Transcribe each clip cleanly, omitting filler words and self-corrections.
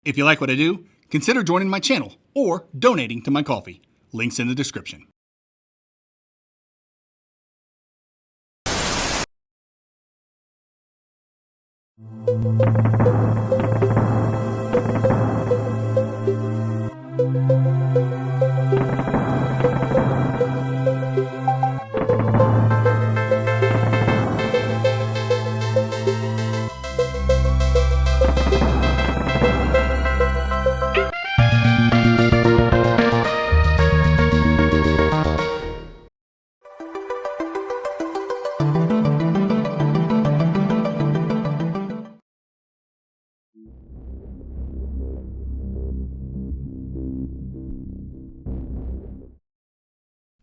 If you like what I do, consider joining my channel or donating to my coffee. Links in the description.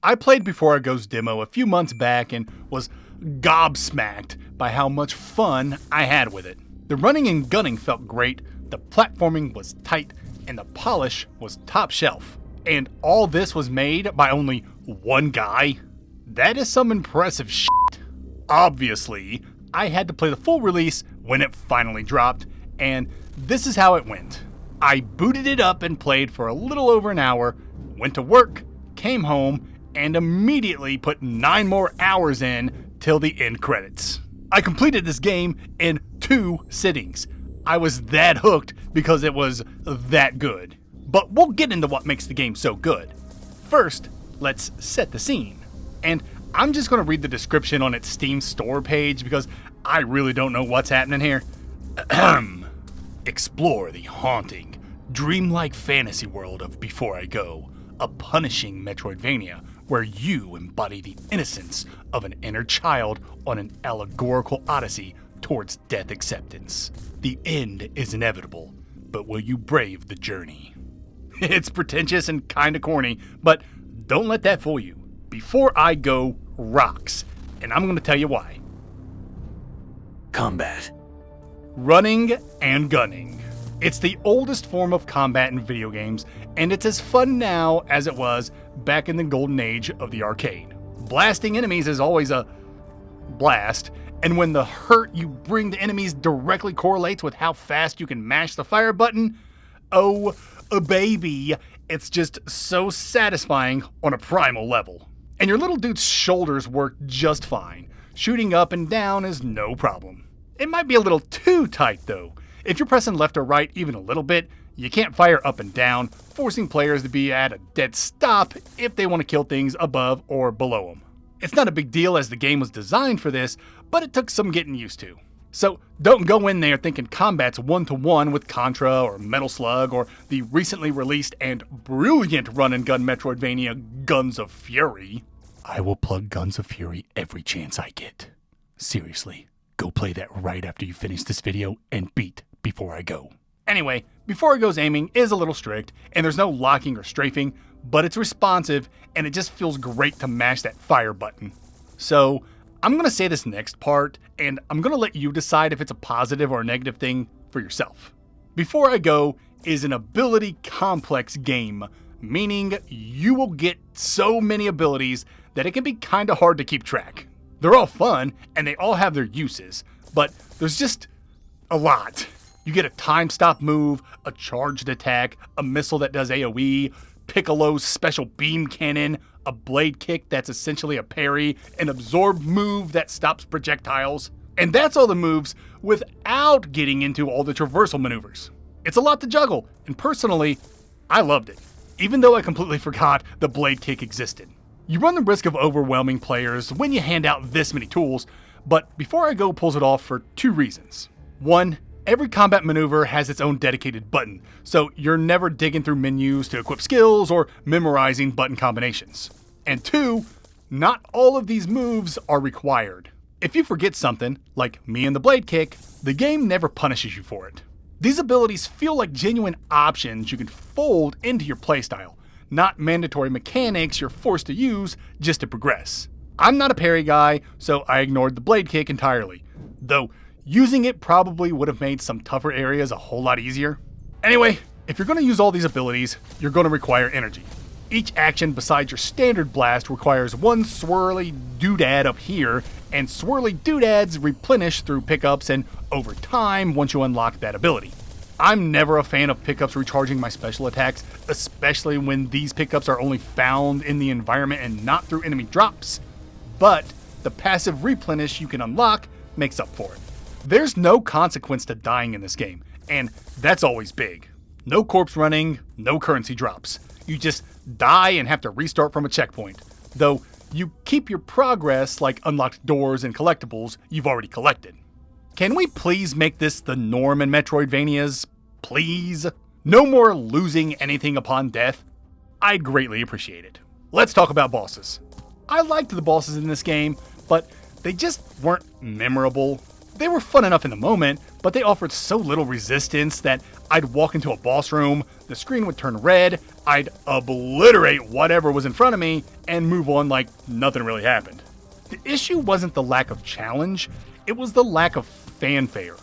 I played Before I Go's demo a few months back and was gobsmacked by how much fun I had with it. The running and gunning felt great, the platforming was tight, and the polish was top shelf. And all this was made by only one guy? That is some impressive shit. Obviously, I had to play the full release when it finally dropped, and this is how it went. I booted it up and played for a little over an hour, went to work, came home, and immediately put 9 more hours in till the end credits. I completed this game in 2 sittings. I was that hooked because it was that good. But we'll get into what makes the game so good. First, let's set the scene. And I'm just going to read the description on its Steam store page because I really don't know what's happening here. Explore the haunting, dreamlike fantasy world of Before I Go, a punishing Metroidvania where you embody the innocence of an inner child on an allegorical odyssey towards death acceptance. The end is inevitable, but will you brave the journey? It's pretentious and kinda corny, but don't let that fool you. Before I Go rocks, and I'm gonna tell you why. Combat. Running and gunning. It's the oldest form of combat in video games, and it's as fun now as it was back in the golden age of the arcade. Blasting enemies is always a blast, and when the hurt you bring the enemies directly correlates with how fast you can mash the fire button, oh baby, it's just so satisfying on a primal level. And your little dude's shoulders work just fine. Shooting up and down is no problem. It might be a little too tight though. If you're pressing left or right even a little bit, you can't fire up and down, forcing players to be at a dead stop if they want to kill things above or below them. It's not a big deal as the game was designed for this, but it took some getting used to. So don't go in there thinking combat's one-to-one with Contra or Metal Slug or the recently released and brilliant run-and-gun Metroidvania Guns of Fury. I will plug Guns of Fury every chance I get. Seriously, go play that right after you finish this video and beat Before I Go. Anyway, Before I Go's aiming is a little strict, and there's no locking or strafing, but it's responsive, and it just feels great to mash that fire button. So, I'm going to say this next part, and I'm going to let you decide if it's a positive or a negative thing for yourself. Before I Go is an ability complex game, meaning you will get so many abilities that it can be kinda hard to keep track. They're all fun, and they all have their uses, but there's just a lot. You get a time stop move, a charged attack, a missile that does AoE, Piccolo's special beam cannon, a blade kick that's essentially a parry, an absorb move that stops projectiles. And that's all the moves without getting into all the traversal maneuvers. It's a lot to juggle, and personally, I loved it, even though I completely forgot the blade kick existed. You run the risk of overwhelming players when you hand out this many tools, but Before I Go pulls it off for 2 reasons. 1, every combat maneuver has its own dedicated button, so you're never digging through menus to equip skills or memorizing button combinations. And 2, not all of these moves are required. If you forget something, like me and the blade kick, the game never punishes you for it. These abilities feel like genuine options you can fold into your playstyle, not mandatory mechanics you're forced to use just to progress. I'm not a parry guy, so I ignored the blade kick entirely, though using it probably would have made some tougher areas a whole lot easier. Anyway, if you're going to use all these abilities, you're going to require energy. Each action besides your standard blast requires one swirly doodad up here, and swirly doodads replenish through pickups and over time once you unlock that ability. I'm never a fan of pickups recharging my special attacks, especially when these pickups are only found in the environment and not through enemy drops. But the passive replenish you can unlock makes up for it. There's no consequence to dying in this game, and that's always big. No corpse running, no currency drops. You just die and have to restart from a checkpoint. Though you keep your progress like unlocked doors and collectibles you've already collected. Can we please make this the norm in Metroidvanias? Please? No more losing anything upon death? I'd greatly appreciate it. Let's talk about bosses. I liked the bosses in this game, but they just weren't memorable. They were fun enough in the moment, but they offered so little resistance that I'd walk into a boss room, the screen would turn red, I'd obliterate whatever was in front of me, and move on like nothing really happened. The issue wasn't the lack of challenge, it was the lack of fanfare.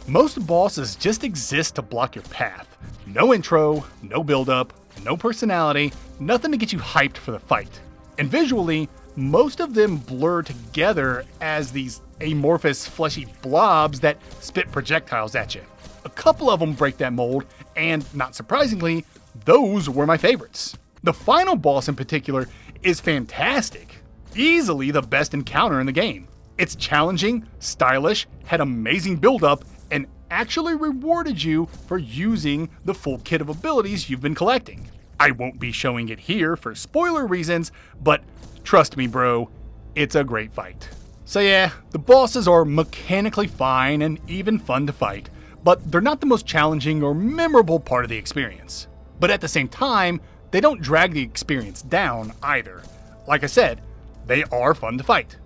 Most bosses just exist to block your path. No intro, no build-up, no personality, nothing to get you hyped for the fight. And visually, most of them blur together as these amorphous, fleshy blobs that spit projectiles at you. A couple of them break that mold, and not surprisingly, those were my favorites. The final boss in particular is fantastic. Easily the best encounter in the game. It's challenging, stylish, had amazing build-up, and actually rewarded you for using the full kit of abilities you've been collecting. I won't be showing it here for spoiler reasons, but trust me bro, it's a great fight. So yeah, the bosses are mechanically fine and even fun to fight, but they're not the most challenging or memorable part of the experience. But at the same time, they don't drag the experience down either. Like I said, they are fun to fight.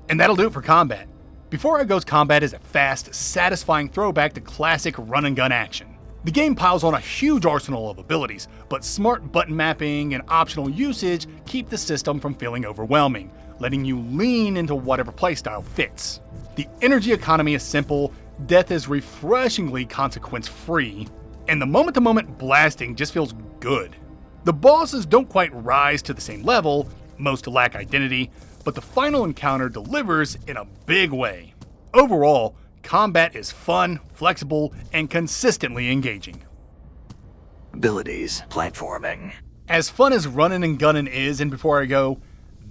And that'll do it for combat. Before I Go's combat is a fast, satisfying throwback to classic run-and-gun action. The game piles on a huge arsenal of abilities, but smart button mapping and optional usage keep the system from feeling overwhelming, letting you lean into whatever playstyle fits. The energy economy is simple, death is refreshingly consequence-free, and the moment-to-moment blasting just feels good. The bosses don't quite rise to the same level, most lack identity, but the final encounter delivers in a big way. Overall, combat is fun, flexible, and consistently engaging. Abilities, platforming. As fun as running and gunning is in Before I Go,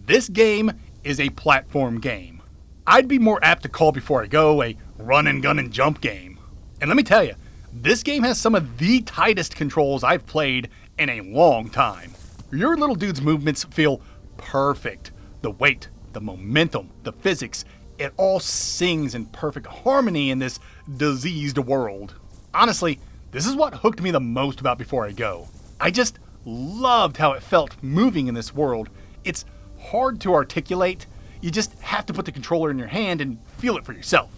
this game is a platform game. I'd be more apt to call Before I Go a run and gun and jump game. And let me tell you, this game has some of the tightest controls I've played in a long time. Your little dude's movements feel perfect. The weight, the momentum, the physics, it all sings in perfect harmony in this diseased world. Honestly, this is what hooked me the most about Before I Go. I just loved how it felt moving in this world. It's hard to articulate. You just have to put the controller in your hand and feel it for yourself.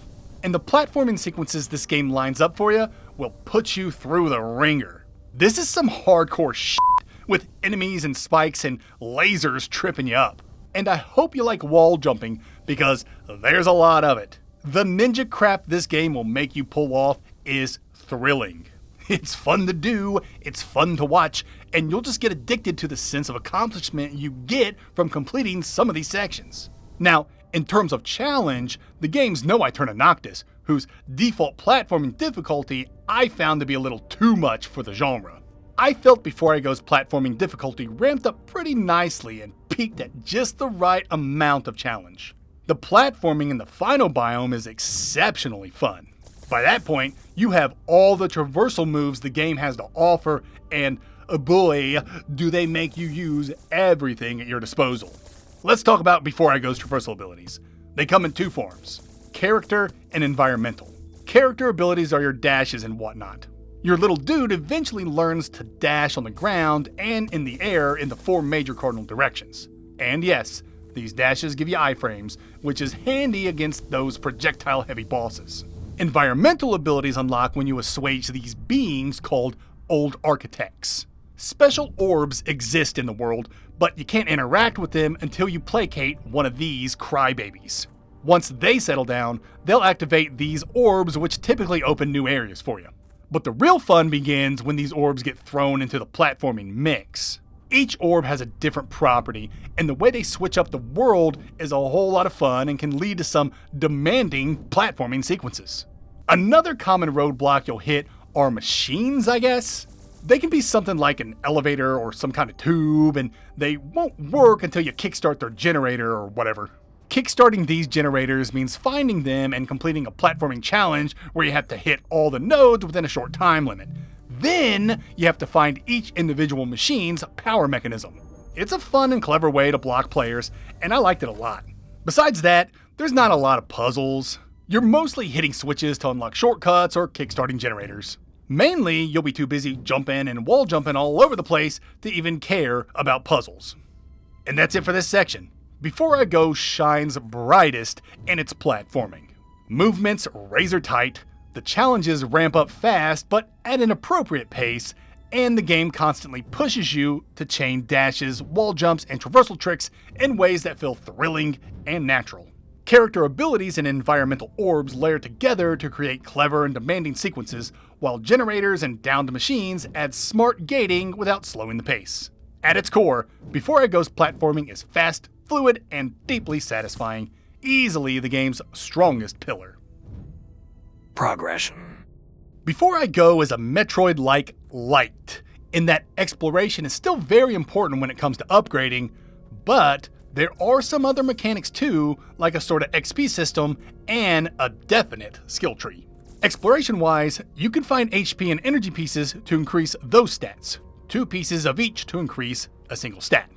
And the platforming sequences this game lines up for you will put you through the ringer. This is some hardcore shit with enemies and spikes and lasers tripping you up. And I hope you like wall jumping, because there's a lot of it. The ninja crap this game will make you pull off is thrilling. It's fun to do, it's fun to watch, and you'll just get addicted to the sense of accomplishment you get from completing some of these sections. Now, in terms of challenge, the game's no Eterna Noctis, whose default platforming difficulty I found to be a little too much for the genre. I felt Before I Go's platforming difficulty ramped up pretty nicely and peaked at just the right amount of challenge. The platforming in the final biome is exceptionally fun. By that point, you have all the traversal moves the game has to offer, and boy, do they make you use everything at your disposal. Let's talk about Before I Go's traversal abilities. They come in two forms: character and environmental. Character abilities are your dashes and whatnot. Your little dude eventually learns to dash on the ground and in the air in the four major cardinal directions. And yes, these dashes give you iframes, which is handy against those projectile-heavy bosses. Environmental abilities unlock when you assuage these beings called Old Architects. Special orbs exist in the world, but you can't interact with them until you placate one of these crybabies. Once they settle down, they'll activate these orbs, which typically open new areas for you. But the real fun begins when these orbs get thrown into the platforming mix. Each orb has a different property, and the way they switch up the world is a whole lot of fun and can lead to some demanding platforming sequences. Another common roadblock you'll hit are machines, I guess. They can be something like an elevator or some kind of tube, and they won't work until you kickstart their generator or whatever. Kickstarting these generators means finding them and completing a platforming challenge where you have to hit all the nodes within a short time limit. Then, you have to find each individual machine's power mechanism. It's a fun and clever way to block players, and I liked it a lot. Besides that, there's not a lot of puzzles. You're mostly hitting switches to unlock shortcuts or kickstarting generators. Mainly, you'll be too busy jumping and wall jumping all over the place to even care about puzzles. And that's it for this section. Before I go shines brightest in its platforming. Movement's razor tight, the challenges ramp up fast but at an appropriate pace, and the game constantly pushes you to chain dashes, wall jumps, and traversal tricks in ways that feel thrilling and natural. Character abilities and environmental orbs layer together to create clever and demanding sequences, while generators and downed machines add smart gating without slowing the pace. At its core, Before I Go's platforming is fast, fluid, and deeply satisfying, easily the game's strongest pillar. Progression. Before I Go is a Metroid-like light, in that exploration is still very important when it comes to upgrading, but there are some other mechanics too, like a sort of XP system and a definite skill tree. Exploration-wise, you can find HP and energy pieces to increase those stats, 2 pieces of each to increase a single stat.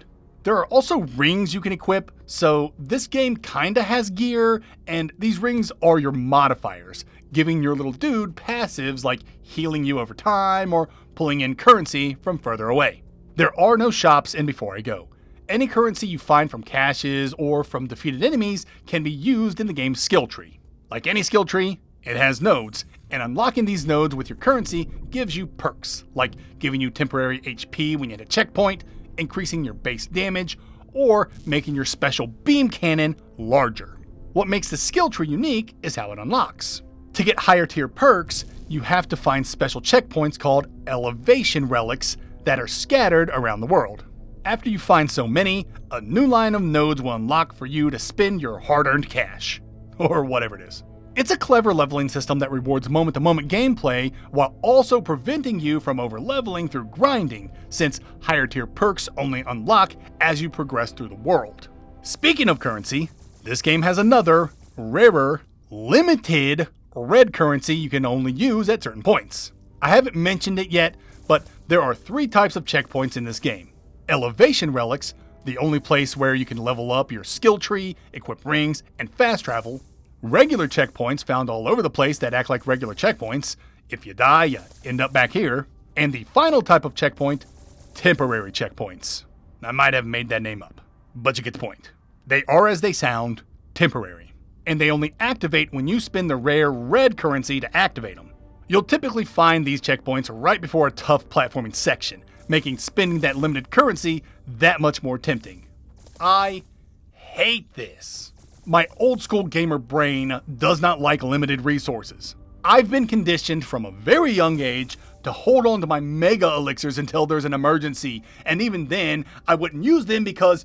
There are also rings you can equip, so this game kinda has gear, and these rings are your modifiers, giving your little dude passives like healing you over time or pulling in currency from further away. There are no shops in Before I Go. Any currency you find from caches or from defeated enemies can be used in the game's skill tree. Like any skill tree, it has nodes, and unlocking these nodes with your currency gives you perks, like giving you temporary HP when you hit a checkpoint, increasing your base damage, or making your special beam cannon larger. What makes the skill tree unique is how it unlocks. To get higher tier perks, you have to find special checkpoints called elevation relics that are scattered around the world. After you find so many, a new line of nodes will unlock for you to spend your hard-earned cash. Or whatever it is. It's a clever leveling system that rewards moment-to-moment gameplay while also preventing you from over-leveling through grinding, since higher tier perks only unlock as you progress through the world. Speaking of currency, this game has another, rarer, limited red currency you can only use at certain points. I haven't mentioned it yet, but there are 3 types of checkpoints in this game. Elevation relics, the only place where you can level up your skill tree, equip rings, and fast travel. Regular checkpoints found all over the place that act like regular checkpoints. If you die, you end up back here. And the final type of checkpoint, temporary checkpoints. I might have made that name up, but you get the point. They are, as they sound, temporary. And they only activate when you spend the rare red currency to activate them. You'll typically find these checkpoints right before a tough platforming section, making spending that limited currency that much more tempting. I hate this. My old school gamer brain does not like limited resources. I've been conditioned from a very young age to hold on to my mega elixirs until there's an emergency, and even then, I wouldn't use them because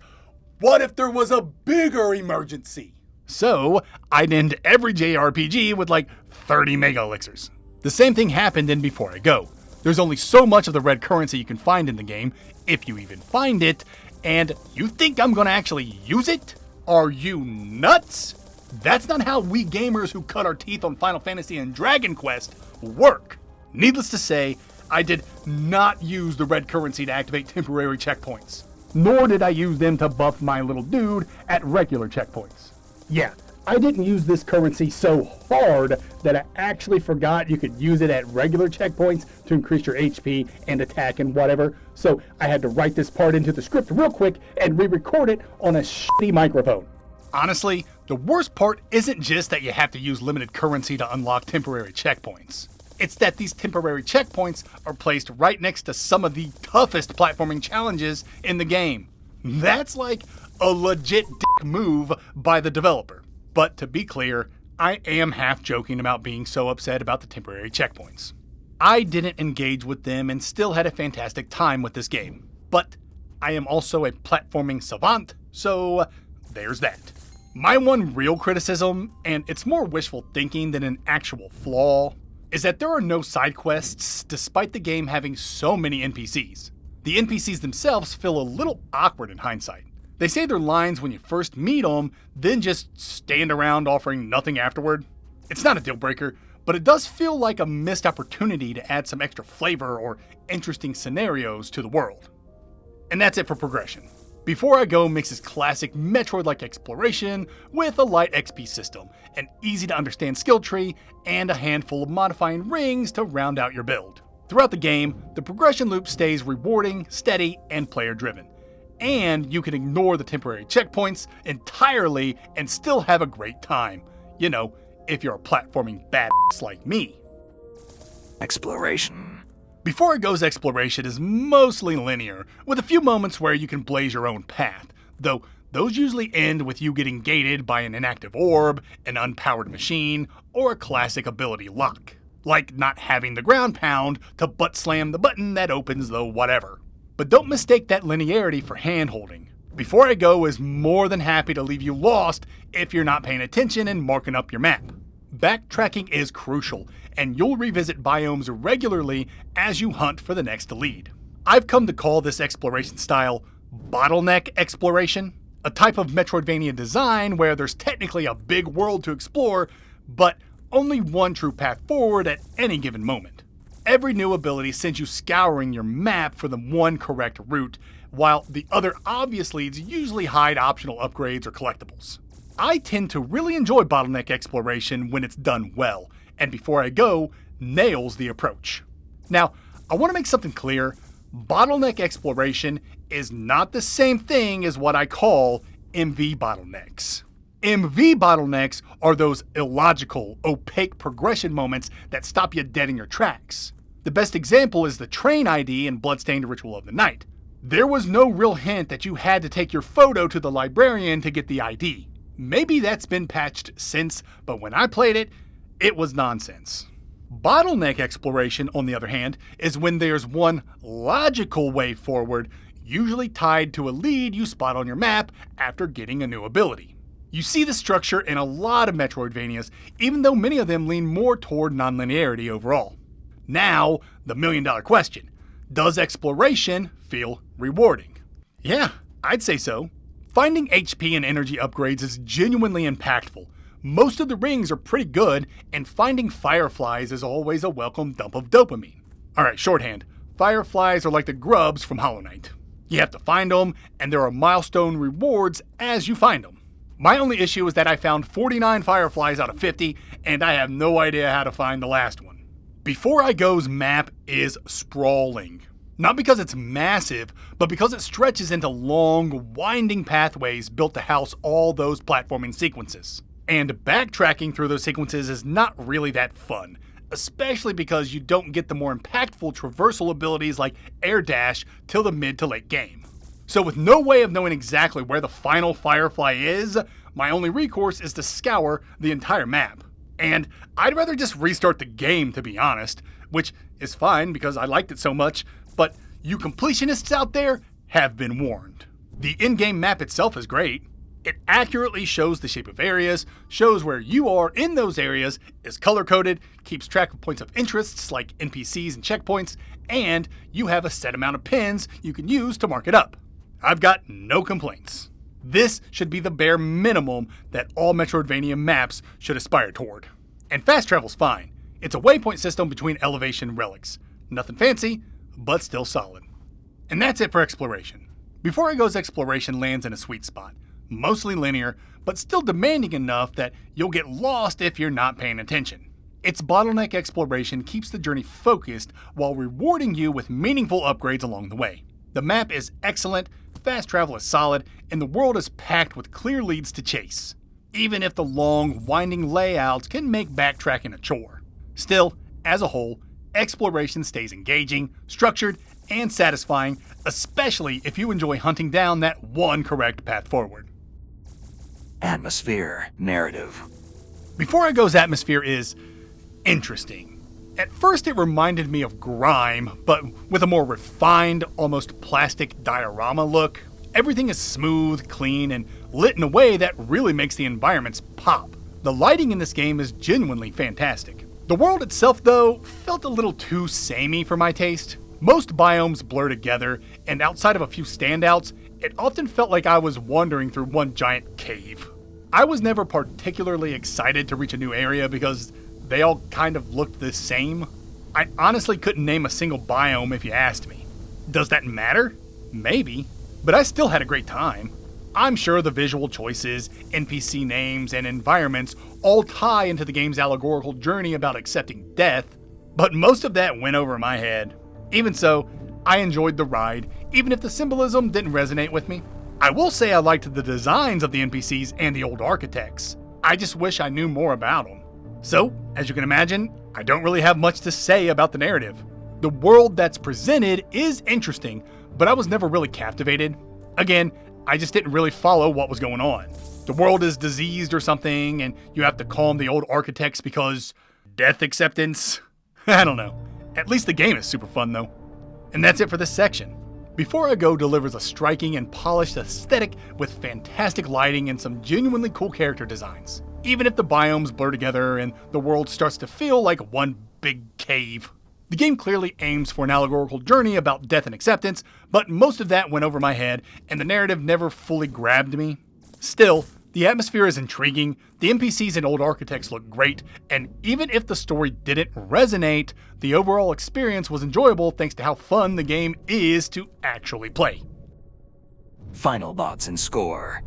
what if there was a bigger emergency? So, I'd end every JRPG with like 30 mega elixirs. The same thing happened in Before I Go. There's only so much of the red currency you can find in the game, if you even find it, and you think I'm gonna actually use it? Are you nuts? That's not how we gamers who cut our teeth on Final Fantasy and Dragon Quest work. Needless to say, I did not use the red currency to activate temporary checkpoints. Nor did I use them to buff my little dude at regular checkpoints. Yeah, I didn't use this currency so hard that I actually forgot you could use it at regular checkpoints to increase your HP and attack and whatever, so I had to write this part into the script real quick and re-record it on a shitty microphone. Honestly, the worst part isn't just that you have to use limited currency to unlock temporary checkpoints. It's that these temporary checkpoints are placed right next to some of the toughest platforming challenges in the game. That's like a legit dick move by the developer. But to be clear, I am half joking about being so upset about the temporary checkpoints. I didn't engage with them and still had a fantastic time with this game. But I am also a platforming savant, so there's that. My one real criticism, and it's more wishful thinking than an actual flaw, is that there are no side quests despite the game having so many NPCs. The NPCs themselves feel a little awkward in hindsight. They say their lines when you first meet them, then just stand around offering nothing afterward. It's not a deal breaker, but it does feel like a missed opportunity to add some extra flavor or interesting scenarios to the world. And that's it for progression. Before I Go mixes classic Metroid-like exploration with a light XP system, an easy-to-understand skill tree, and a handful of modifying rings to round out your build. Throughout the game, the progression loop stays rewarding, steady, and player-driven. And you can ignore the temporary checkpoints entirely and still have a great time. You know, if you're a platforming badass like me. Exploration. Before It Go's exploration is mostly linear, with a few moments where you can blaze your own path, though those usually end with you getting gated by an inactive orb, an unpowered machine, or a classic ability lock. Like not having the ground pound to butt slam the button that opens the whatever. But don't mistake that linearity for hand-holding. Before I Go is more than happy to leave you lost if you're not paying attention and marking up your map. Backtracking is crucial, and you'll revisit biomes regularly as you hunt for the next lead. I've come to call this exploration style bottleneck exploration, a type of Metroidvania design where there's technically a big world to explore, but only one true path forward at any given moment. Every new ability sends you scouring your map for the one correct route, while the other obvious leads usually hide optional upgrades or collectibles. I tend to really enjoy bottleneck exploration when it's done well, and Before I Go nails the approach. Now, I want to make something clear. Bottleneck exploration is not the same thing as what I call MV bottlenecks. MV bottlenecks are those illogical, opaque progression moments that stop you dead in your tracks. The best example is the train ID in Bloodstained Ritual of the Night. There was no real hint that you had to take your photo to the librarian to get the ID. Maybe that's been patched since, but when I played it, it was nonsense. Bottleneck exploration, on the other hand, is when there's one logical way forward, usually tied to a lead you spot on your map after getting a new ability. You see the structure in a lot of Metroidvanias, even though many of them lean more toward nonlinearity overall. Now, the million-dollar question. Does exploration feel rewarding? Yeah, I'd say so. Finding HP and energy upgrades is genuinely impactful. Most of the rings are pretty good, and finding fireflies is always a welcome dump of dopamine. Alright, shorthand. Fireflies are like the grubs from Hollow Knight. You have to find them, and there are milestone rewards as you find them. My only issue is that I found 49 fireflies out of 50, and I have no idea how to find the last one. Before I Go's map is sprawling. Not because it's massive, but because it stretches into long, winding pathways built to house all those platforming sequences. And backtracking through those sequences is not really that fun, especially because you don't get the more impactful traversal abilities like air dash till the mid to late game. So with no way of knowing exactly where the final firefly is, my only recourse is to scour the entire map. And I'd rather just restart the game, to be honest, which is fine because I liked it so much, but you completionists out there have been warned. The in-game map itself is great. It accurately shows the shape of areas, shows where you are in those areas, is color-coded, keeps track of points of interests like NPCs and checkpoints, and you have a set amount of pins you can use to mark it up. I've got no complaints. This should be the bare minimum that all Metroidvania maps should aspire toward. And fast travel's fine. It's a waypoint system between elevation relics. Nothing fancy, but still solid. And that's it for exploration. Before I Go's exploration lands in a sweet spot. Mostly linear, but still demanding enough that you'll get lost if you're not paying attention. Its bottleneck exploration keeps the journey focused while rewarding you with meaningful upgrades along the way. The map is excellent, fast travel is solid, and the world is packed with clear leads to chase. Even if the long, winding layouts can make backtracking a chore. Still, as a whole, exploration stays engaging, structured, and satisfying, especially if you enjoy hunting down that one correct path forward. Atmosphere. Narrative. Before I Go's atmosphere is interesting. At first it reminded me of Grime, but with a more refined, almost plastic diorama look. Everything is smooth, clean, and lit in a way that really makes the environments pop. The lighting in this game is genuinely fantastic. The world itself, though, felt a little too samey for my taste. Most biomes blur together, and outside of a few standouts, it often felt like I was wandering through one giant cave. I was never particularly excited to reach a new area because they all kind of looked the same. I honestly couldn't name a single biome if you asked me. Does that matter? Maybe, but I still had a great time. I'm sure the visual choices, NPC names, and environments all tie into the game's allegorical journey about accepting death, but most of that went over my head. Even so, I enjoyed the ride, even if the symbolism didn't resonate with me. I will say I liked the designs of the NPCs and the old architects. I just wish I knew more about them. So, as you can imagine, I don't really have much to say about the narrative. The world that's presented is interesting, but I was never really captivated. Again, I just didn't really follow what was going on. The world is diseased or something, and you have to calm the old architects because death acceptance? I don't know. At least the game is super fun though. And that's it for this section. Before I Go delivers a striking and polished aesthetic with fantastic lighting and some genuinely cool character designs, even if the biomes blur together and the world starts to feel like one big cave. The game clearly aims for an allegorical journey about death and acceptance, but most of that went over my head and the narrative never fully grabbed me. Still, the atmosphere is intriguing, the NPCs and old architects look great, and even if the story didn't resonate, the overall experience was enjoyable thanks to how fun the game is to actually play. Final thoughts and score.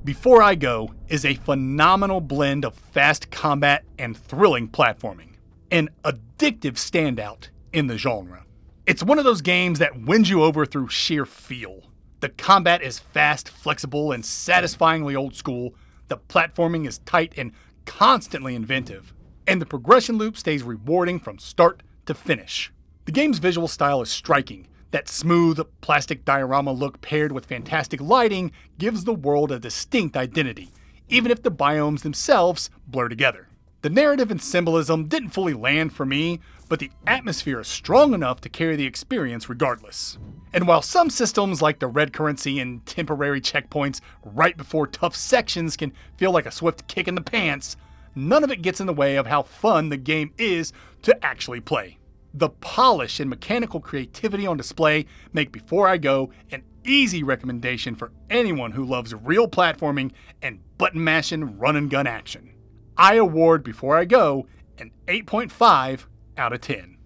Before I Go is a phenomenal blend of fast combat and thrilling platforming. An addictive standout in the genre. It's one of those games that wins you over through sheer feel. The combat is fast, flexible, and satisfyingly old school. The platforming is tight and constantly inventive. And the progression loop stays rewarding from start to finish. The game's visual style is striking. That smooth, plastic diorama look paired with fantastic lighting gives the world a distinct identity, even if the biomes themselves blur together. The narrative and symbolism didn't fully land for me, but the atmosphere is strong enough to carry the experience regardless. And while some systems like the red currency and temporary checkpoints right before tough sections can feel like a swift kick in the pants, none of it gets in the way of how fun the game is to actually play. The polish and mechanical creativity on display make Before I Go an easy recommendation for anyone who loves real platforming and button mashing run and gun action. I award Before I Go an 8.5 out of 10.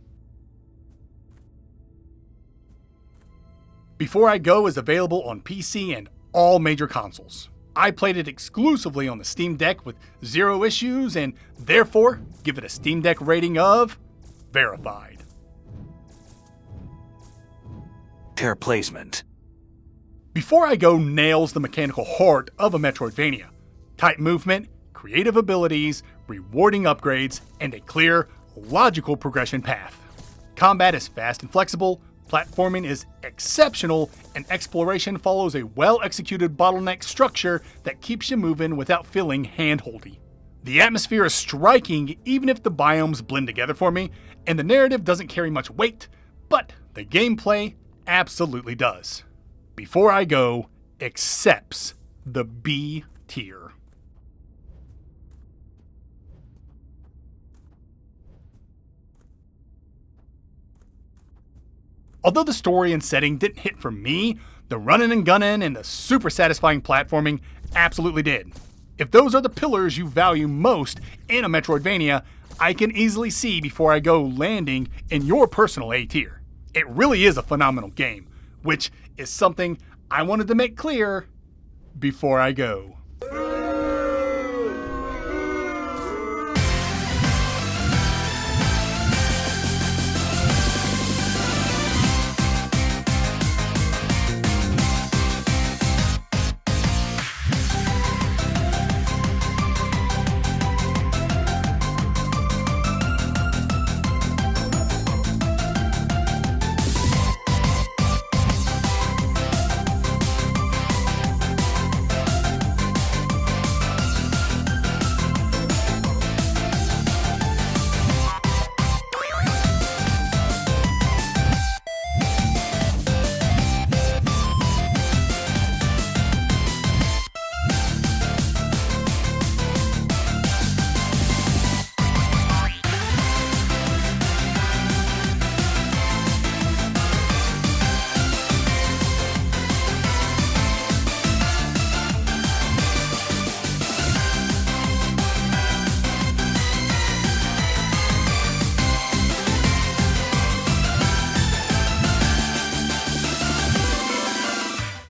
Before I Go is available on PC and all major consoles. I played it exclusively on the Steam Deck with zero issues and therefore give it a Steam Deck rating of verified. Pair placement. Before I Go nails the mechanical heart of a Metroidvania. Tight movement, creative abilities, rewarding upgrades, and a clear, logical progression path. Combat is fast and flexible, platforming is exceptional, and exploration follows a well-executed bottleneck structure that keeps you moving without feeling hand-holdy. The atmosphere is striking even if the biomes blend together for me, and the narrative doesn't carry much weight, but the gameplay absolutely does. Before I Go accepts the B tier. Although the story and setting didn't hit for me, the running and gunning and the super satisfying platforming absolutely did. If those are the pillars you value most in a Metroidvania, I can easily see Before I Go landing in your personal A tier. It really is a phenomenal game, which is something I wanted to make clear before I go.